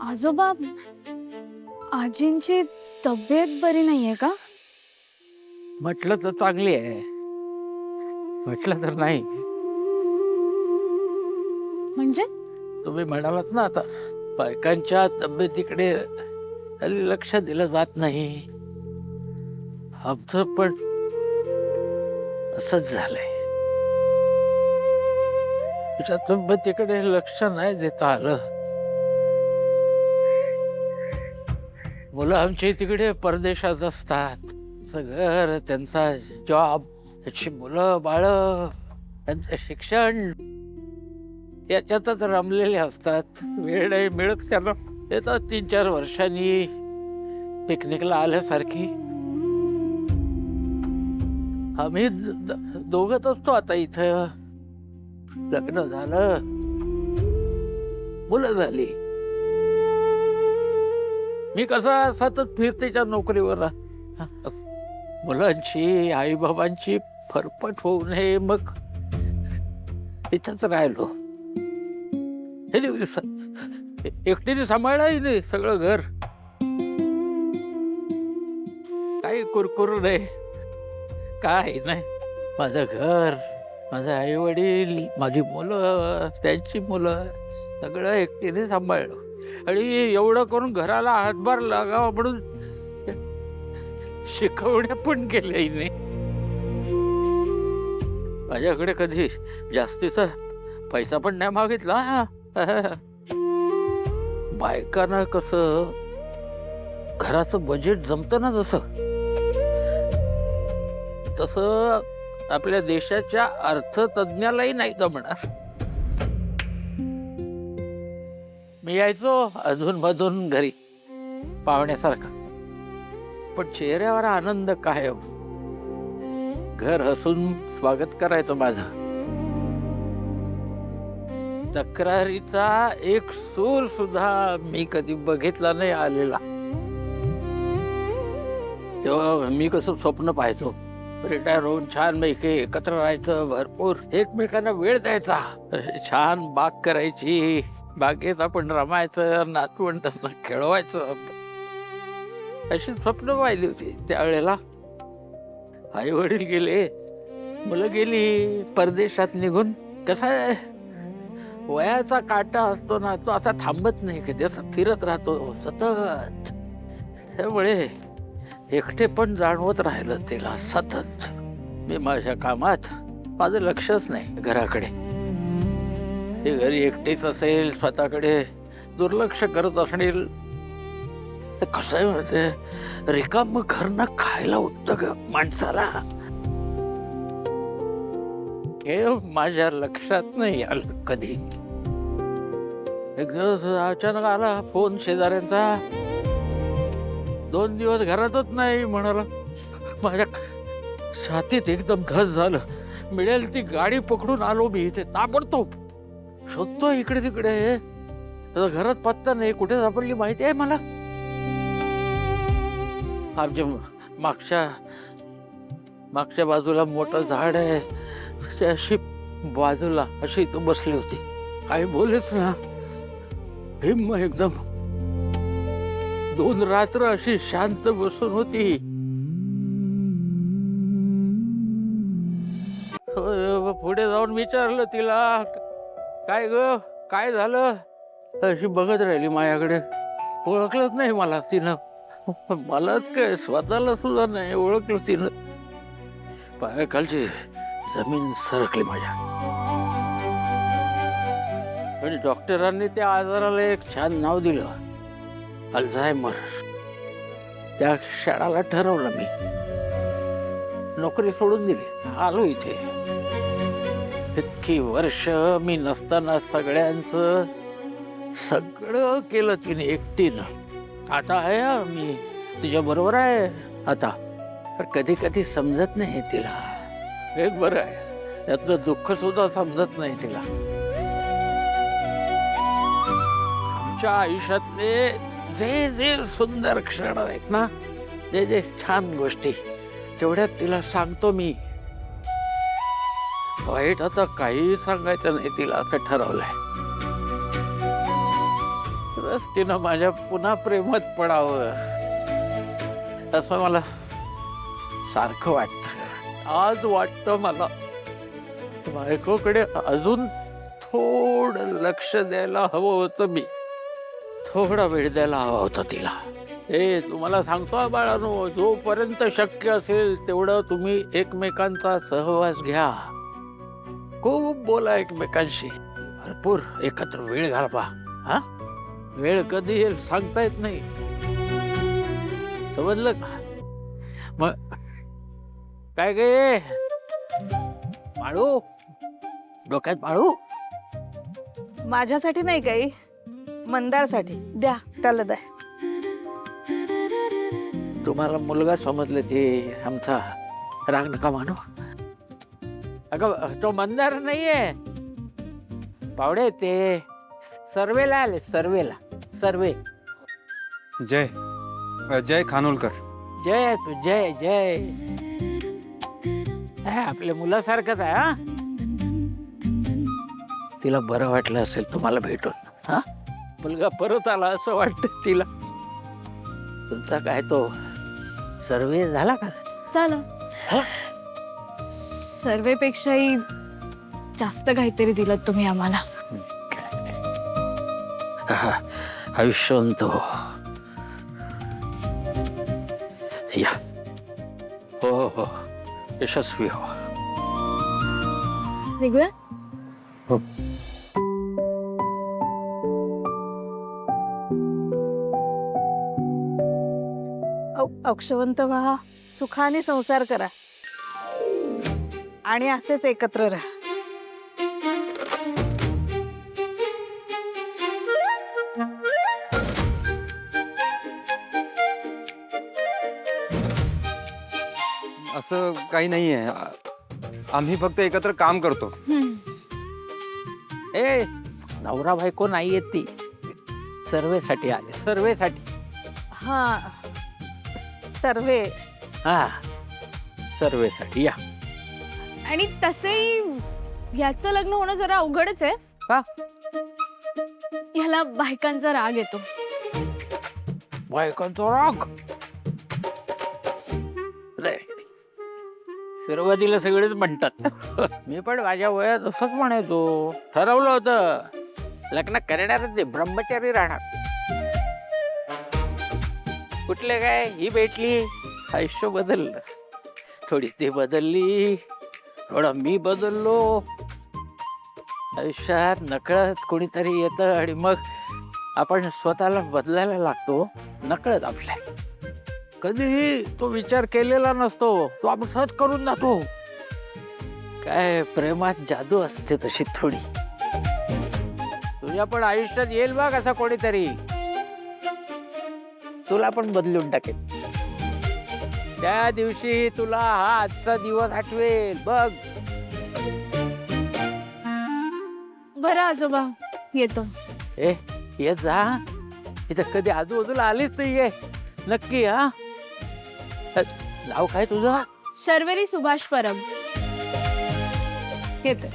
आजोबा, आजींची तब्येत बरी नाहीये का? म्हटलं तर चांगली आहे, म्हटलं तर नाही. म्हणजे? तुम्ही म्हणालात ना आता, बायकांच्या तब्येतीकडे हल्ली लक्ष दिलं जात नाही. आमचं पण असंच झालंय. तुझ्या तब्येतीकडे लक्ष नाही देता आलं. मुलं आमची तिकडे परदेशात असतात. घर, त्यांचा जॉब, त्याची मुलं बाळ, त्यांचं शिक्षण याच्यातच रमलेले असतात. वेळ नाही मिळत त्यांना. येतात 3-4 वर्षांनी पिकनिकला आल्यासारखी. आम्ही दोघंच असतो आता इथं. लग्न झालं, मुलं झाली. मी कसा सतत फिरतेच्या नोकरीवर. मुलांची, आईबाबांची फरफट होऊ नये मग इथंच राहिलो. एकटीने सांभाळाही नाही सगळं घर. काही कुरकुर नाही, काय नाही. माझं घर, माझे आई वडील, माझी मुलं, त्यांची मुलं, सगळं एकटीने सांभाळलं. आणि एवढं करून घराला हातभार लागावा म्हणून शिकवण्या पण केल्या नाही. माझ्याकडे कधी जास्तीचा पैसा पण नाही मागितला. बायकांना कसं घराचं बजेट जमतं ना, तसं आपल्या देशाच्या अर्थतज्ञालाही नाही जमणार. मी यायचो अधूनमधून घरी पाहुण्यासारखा, पण चेहऱ्यावर आनंद कायम. घर हसून स्वागत करायचं माझं. तक्रारीचा एक सूर सुद्धा मी कधी बघितला नाही आलेला. तेव्हा मी कसं स्वप्न पाहायचो, रिटायर होऊन छान पैकी एकत्र राहायचं, भरपूर एकमेकांना वेळ द्यायचा, छान बाग करायची, बागेत आपण रमायचं, नातवंडांना खेळवायचं, अशी स्वप्न पाहिली होती. त्यावेळेला आई वडील गेले, मुलं गेली परदेशात निघून. कसं आहे, वयाचा काटा असतो ना, तो आता थांबत नाही, कधी असं फिरत राहतो सतत. त्यामुळे एकटे पण जाणवत राहिलं तिला सतत. मी माझ्या कामात, माझं लक्षच नाही घराकडे. ते घरी एकटीच असेल, स्वतःकडे दुर्लक्ष करत असतील. कसं आहे म्हणते, रिकाम घर ना खायला उठतं ग माणसाला. हे माझ्या लक्षात नाही आलं कधी. एक दिवस अचानक आला फोन शेजाऱ्यांचा. 2 दिवस घरातच नाही म्हणाला. माझ्या छातीत एकदम धस झालं. मिळेल ती गाडी पकडून आलो मी इथे ताबडतोब. शोधतो इकडे तिकडे, घरात पत्ता नाही, कुठे सापडली माहिती आहे मला. आमच्या मागच्या बाजूला मोठं झाड आहे, अशी बाजूला अशी इथं बसली होती. काही बोलेच ना. भीम एकदम 2 रात्र अशी शांत बसून होती. पुढे जाऊन विचारलं तिला, काय ग, काय झालं. अशी बघत राहिली माझ्याकडे. ओळखलंच नाही मला तिनं. मलाच काय, स्वतःला सुद्धा नाही ओळखलं तिनं. पायाखालची जमीन सरकली माझ्या. पण डॉक्टरांनी त्या आजाराला एक छान नाव दिलं, अल्झायमर. त्या क्षणाला ठरवलं मी, नोकरी सोडून दिली, आलो इथे. इतकी वर्ष मी नसताना सगळ्यांचं सगळं केलं तिने एकटीनं. आता आहे मी तुझ्या बरोबर आहे आता. पण कधी कधी समजत नाही तिला. एक बरं आहे, त्यातलं दुःख सुद्धा समजत नाही तिला. आमच्या आयुष्यातले जे जे सुंदर क्षण आहेत ना, जे जे छान गोष्टी, तेवढ्यात तिला सांगतो मी. वाईट आता काही सांगायचं नाही तिला, असं ठरवलंय. तरच तिनं माझ्या पुन्हा प्रेमात पडावं असं मला सारखं वाटतं. आज वाटतं मला बायकोकडे अजून थोडं लक्ष द्यायला हवं होतं मी. थोडा वेळ द्यायला हवा होता तिला. तुम्हाला सांगतो बाळांनो, जोपर्यंत शक्य असेल तेवढं तुम्ही एकमेकांचा सहवास घ्या. खूप बोला एकमेकांशी, भरपूर एकत्र वेळ घालवा. हा, वेळ कधी येईल सांगता येत नाही. समजलं का? मग काय गे माळू, डोक्यात माळू? माझ्यासाठी नाही काही, मंदारसाठी द्या, त्याला द्या. तुम्हाला मुलगा समजले ते आमचा राग नका मानू. अगं तो मंदार नाहीये, पावडे ते सर्वेला आले. सर्वे. जय जय खानोलकर. जय तू जय जय. आपल्या मुलासारखंच आहे. हा, तिला बरं वाटलं असेल तुम्हाला भेटून. हा, मुलगा परत आला असं वाटतं तिला. तुमचा काय तो सर्वे झाला का? झालं. सर्वेपेक्षाही जास्त काहीतरी दिलं तुम्ही आम्हाला. आयुष्यवंत हो. या. हो, यशस्वी हो. निघूया. हो. अक्षवंत व्हा, सुखाने संसार करा आणि असेच एकत्र राहा. असं काही नाहीये. आम्ही फक्त एकत्र काम करतो. नवरा बायको नाही येत ती. सर्वेसाठी आले, सर्वेसाठी. हा, सर्वे. हा, सर्वेसाठी या. आणि तसंही याचं लग्न होणं जरा अवघडच आहे. का? ह्याला बायकांचा राग येतो. बायकांचा राग? सुरुवातीला सगळेच म्हणतात. मी पण माझ्या वयात असंच म्हणायचो. ठरवलं होतं लग्न करणारच ते, ब्रह्मचारी राहणार. कुठले काय, ही भेटली, आयुष्य बदललं. थोडी ती बदलली, थोडं मी बदललो. आयुष्यात नकळत कोणीतरी येतं आणि मग आपण स्वतःला बदलायला लागतो नकळत आपल्या. कधीही तो विचार केलेला नसतो, तो आपण सहज करून जातो. काय प्रेमात जादू असते तशी थोडी. तुझ्या पण आयुष्यात येईल बघ असा कोणीतरी, तुला पण बदलून टाकेल. त्या दिवशी तुला हा आजचा दिवस आठवेल बघ. बरं आजोबा, येतो. ये जा. इथं कधी आजूबाजूला आलीच नाहीये. नक्की. हा, नाव काय तुझं? शर्वरी सुभाष परब. येते.